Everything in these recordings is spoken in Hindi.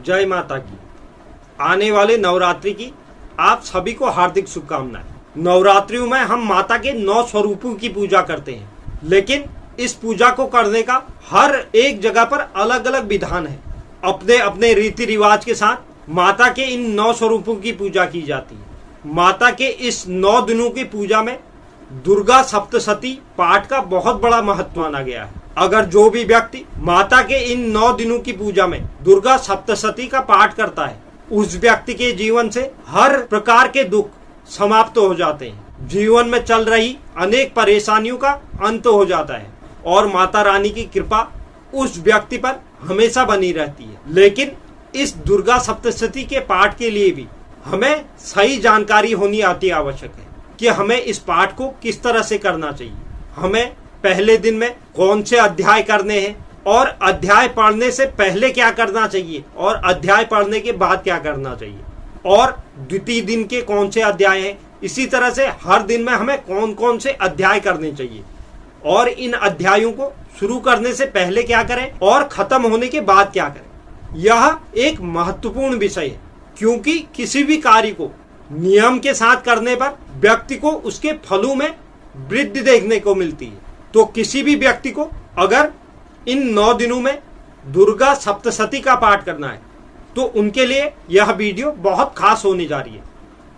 जय माता की। आने वाले नवरात्रि की आप सभी को हार्दिक शुभकामनाएं। नवरात्रियों में हम माता के 9 स्वरूपों की पूजा करते हैं, लेकिन इस पूजा को करने का हर एक जगह पर अलग अलग विधान है। अपने अपने रीति रिवाज के साथ माता के इन 9 स्वरूपों की पूजा की जाती है। माता के इस 9 दिनों की पूजा में दुर्गा सप्तशती पाठ का बहुत बड़ा महत्व माना गया है। अगर जो भी व्यक्ति माता के इन 9 दिनों की पूजा में दुर्गा सप्तशती का पाठ करता है, उस व्यक्ति के जीवन से हर प्रकार के दुख समाप्त हो जाते हैं। जीवन में चल रही अनेक परेशानियों का अंत हो जाता है और माता रानी की कृपा उस व्यक्ति पर हमेशा बनी रहती है। लेकिन इस दुर्गा सप्तशती के पाठ के लिए भी हमें सही जानकारी होनी अति आवश्यक है कि हमें इस पाठ को किस तरह से करना चाहिए। हमें पहले दिन में कौन से अध्याय करने हैं और अध्याय पढ़ने से पहले क्या करना चाहिए और अध्याय पढ़ने के बाद क्या करना चाहिए, और द्वितीय दिन के कौन से अध्याय हैं। इसी तरह से हर दिन में हमें कौन कौन से अध्याय करने चाहिए और इन अध्यायों को शुरू करने से पहले क्या करें और खत्म होने के बाद क्या करें। यह एक महत्वपूर्ण विषय है, क्योंकि किसी भी कार्य को नियम के साथ करने पर व्यक्ति को उसके फलों में वृद्धि देखने को मिलती है। तो किसी भी व्यक्ति को अगर इन 9 दिनों में दुर्गा सप्तशती का पाठ करना है तो उनके लिए यह वीडियो बहुत खास होने जा रही है।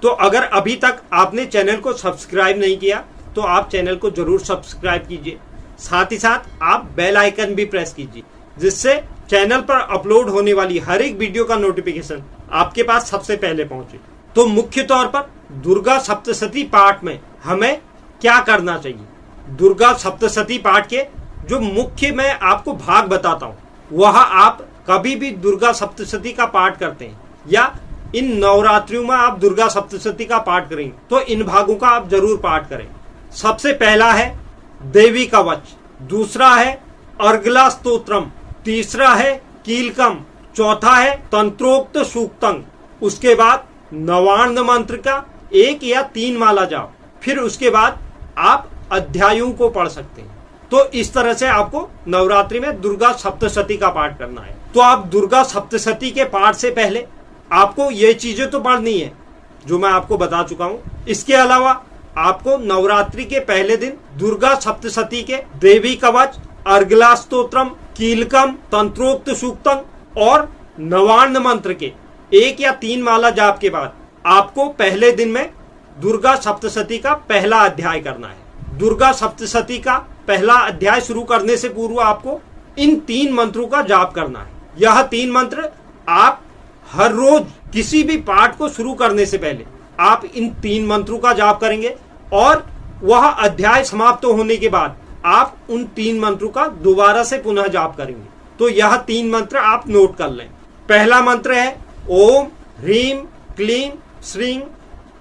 तो अगर अभी तक आपने चैनल को सब्सक्राइब नहीं किया तो आप चैनल को जरूर सब्सक्राइब कीजिए। साथ ही साथ आप बेल आइकन भी प्रेस कीजिए, जिससे चैनल पर अपलोड होने वाली हर एक वीडियो का नोटिफिकेशन आपके पास सबसे पहले पहुंचे। तो मुख्य तौर पर दुर्गा सप्तशती पाठ में हमें क्या करना चाहिए। दुर्गा सप्तशती पाठ के जो मुख्य मैं आपको भाग बताता हूँ, वह आप कभी भी दुर्गा सप्तशती का पाठ करते हैं या इन नवरात्रियों में आप दुर्गा सप्तशती का पाठ करेंगे तो इन भागों का आप जरूर पाठ करें। सबसे पहला है देवी कवच, दूसरा है अर्गला स्तोत्रम, तीसरा है कीलकम, चौथा है तंत्रोक्त सूक्तम, उसके बाद नवार्ण मंत्र का 1 या 3 माला जाप, फिर उसके बाद आप अध्यायों को पढ़ सकते हैं। तो इस तरह से आपको नवरात्रि में दुर्गा सप्तशती का पाठ करना है। तो आप दुर्गा सप्तशती के पाठ से पहले आपको ये चीजें तो पढ़नी है जो मैं आपको बता चुका हूँ। इसके अलावा आपको नवरात्रि के पहले दिन दुर्गा सप्तशती के देवी कवच, अर्गला स्तोत्रम, कीलकम, तंत्रोक्त सूक्तम और नवार्ण मंत्र के 1 या 3 माला जाप के बाद आपको पहले दिन में दुर्गा सप्तशती का पहला अध्याय करना है। दुर्गा सप्तशती का पहला अध्याय शुरू करने से पूर्व आपको इन 3 मंत्रों का जाप करना है। यह 3 मंत्र आप हर रोज किसी भी पाठ को शुरू करने से पहले आप इन 3 मंत्रों का जाप करेंगे और वह अध्याय समाप्त होने के बाद आप उन 3 मंत्रों का दोबारा से पुनः जाप करेंगे। तो यह 3 मंत्र आप नोट कर लें। पहला मंत्र है ओम ह्रीम क्लीम श्रीं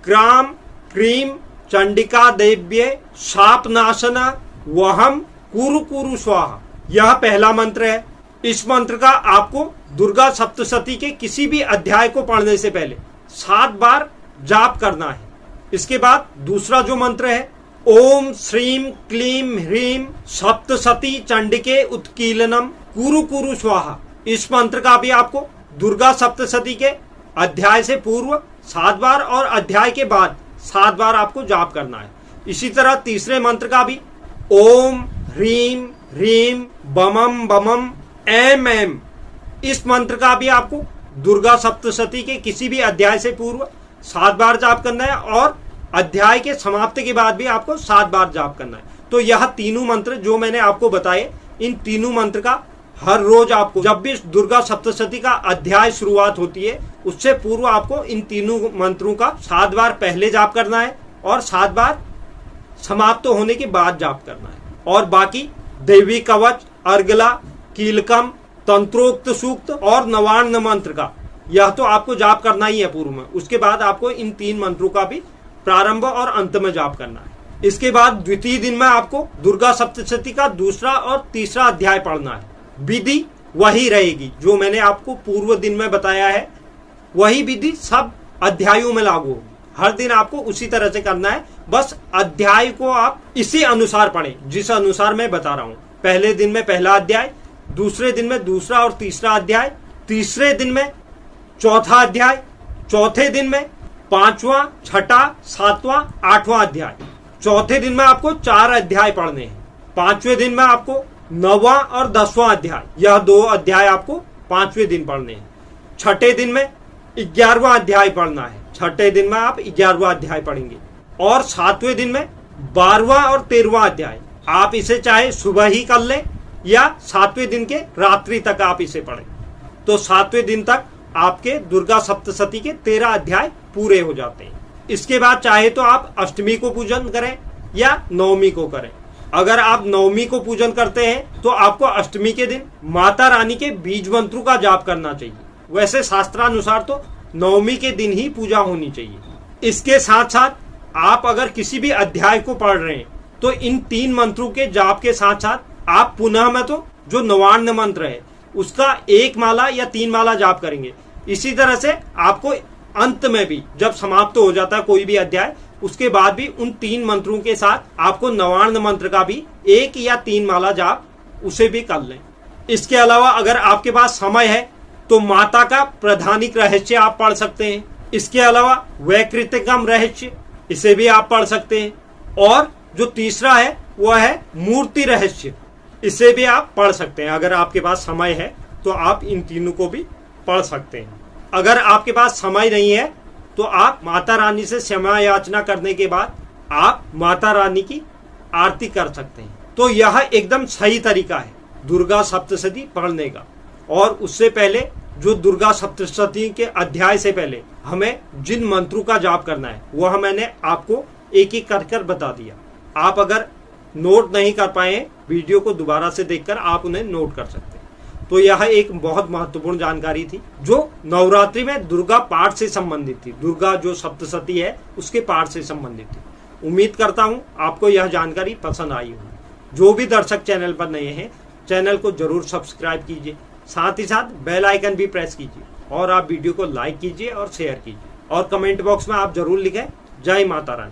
क्राम क्रीम चंडिका देव्ये शापनाशना वहम कुरु कुरु स्वाहा। यह पहला मंत्र है। इस मंत्र का आपको दुर्गा सप्तशती के किसी भी अध्याय को पढ़ने से पहले 7 बार जाप करना है। इसके बाद दूसरा जो मंत्र है ओम श्रीम क्लीम ह्रीम सप्तशती चंडिके उत्कीलनम कुरु कुरु स्वाहा। इस मंत्र का भी आपको दुर्गा सप्तशती के अध्याय से पूर्व 7 बार और अध्याय के बाद 7 बार आपको जाप करना है। इसी तरह तीसरे मंत्र का भी ओम ह्रीम ह्रीम बमम बमम एम एम। इस मंत्र का भी आपको दुर्गा सप्तशती के किसी भी अध्याय से पूर्व 7 बार जाप करना है और अध्याय के समाप्ति के बाद भी आपको 7 बार जाप करना है। तो यह तीनों मंत्र जो मैंने आपको बताए, इन तीनों मंत्र का हर रोज आपको जब भी दुर्गा सप्तशती का अध्याय शुरुआत होती है उससे पूर्व आपको इन तीनों मंत्रों का 7 बार पहले जाप करना है और 7 बार समाप्त होने के बाद जाप करना है। और बाकी देवी कवच, अर्गला, कीलकम, तंत्रोक्त सूक्त और नवार्ण मंत्र का यह तो आपको जाप करना ही है पूर्व में। उसके बाद आपको इन 3 मंत्रों का भी प्रारंभ और अंत में जाप करना है। इसके बाद द्वितीय दिन में आपको दुर्गा सप्तशती का दूसरा और तीसरा अध्याय पढ़ना है। विधि वही रहेगी जो मैंने आपको पूर्व दिन में बताया है, वही विधि सब अध्यायों में लागू होगी। हर दिन आपको उसी तरह से करना है, बस अध्याय को आप इसी अनुसार पढ़ें जिस अनुसार मैं बता रहा हूँ। पहले दिन में पहला अध्याय, दूसरे दिन में दूसरा और तीसरा अध्याय, तीसरे दिन में चौथा अध्याय चौथे दिन में, पांचवा, छठा, सातवां, आठवां अध्याय। चौथे दिन में आपको 4 अध्याय पढ़ने हैं। पांचवें दिन में आपको 9वां और 10वां अध्याय, यह 2 अध्याय आपको पांचवें दिन पढ़ने हैं। छठे दिन में 11वां अध्याय पढ़ना है। छठे दिन में आप 11वां अध्याय पढ़ेंगे। और सातवें दिन में 12वां और 13वां अध्याय। आप इसे चाहे सुबह ही कर लें या सातवें दिन के रात्रि तक आप इसे पढ़ें, तो सातवें दिन तक आपके दुर्गा सप्तशती के 13 अध्याय पूरे हो जाते हैं। इसके बाद चाहे तो आप अष्टमी को पूजन करें या नवमी को करें। अगर आप नवमी को पूजन करते हैं तो आपको अष्टमी के दिन माता रानी के बीज मंत्रों का जाप करना चाहिए। वैसे शास्त्रानुसार तो नवमी के दिन ही पूजा होनी चाहिए। इसके साथ साथ आप अगर किसी भी अध्याय को पढ़ रहे हैं तो इन 3 मंत्रों के जाप के साथ साथ आप पुनः में तो जो नवान्न मंत्र है उसका 1 माला या 3 माला जाप करेंगे। इसी तरह से आपको अंत में भी जब समाप्त हो जाता है कोई भी अध्याय, उसके बाद भी उन 3 मंत्रों के साथ आपको नवान्न मंत्र का भी 1 या 3 माला जाप उसे भी कर लें। इसके अलावा अगर आपके पास समय है तो माता का प्रधानिक रहस्य आप पढ़ सकते हैं। इसके अलावा वैकृतिकम रहस्य, इसे भी आप पढ़ सकते हैं। और जो तीसरा है वह है मूर्ति रहस्य, इसे भी आप पढ़ सकते हैं। अगर आपके पास समय है तो आप इन तीनों को भी पढ़ सकते हैं। अगर आपके पास समय नहीं है तो आप माता रानी से क्षमा याचना करने के बाद आप माता रानी की आरती कर सकते हैं। तो यह एकदम सही तरीका है दुर्गा सप्तशती पढ़ने का। और उससे पहले जो दुर्गा सप्तशती के अध्याय से पहले हमें जिन मंत्रों का जाप करना है वह मैंने आपको एक एक कर बता दिया। आप अगर नोट नहीं कर पाए वीडियो को दोबारा से देखकर आप उन्हें नोट कर सकते हैं। तो यह एक बहुत महत्वपूर्ण जानकारी थी जो नवरात्रि में दुर्गा पाठ से संबंधित थी। दुर्गा जो सप्तशती है उसके पाठ से संबंधित थी। उम्मीद करता हूं आपको यह जानकारी पसंद आई होगी। जो भी दर्शक चैनल पर नए हैं चैनल को जरूर सब्सक्राइब कीजिए, साथ ही साथ बेल आइकन भी प्रेस कीजिए और आप वीडियो को लाइक कीजिए और शेयर कीजिए और कमेंट बॉक्स में आप जरूर लिखें जय माता रानी।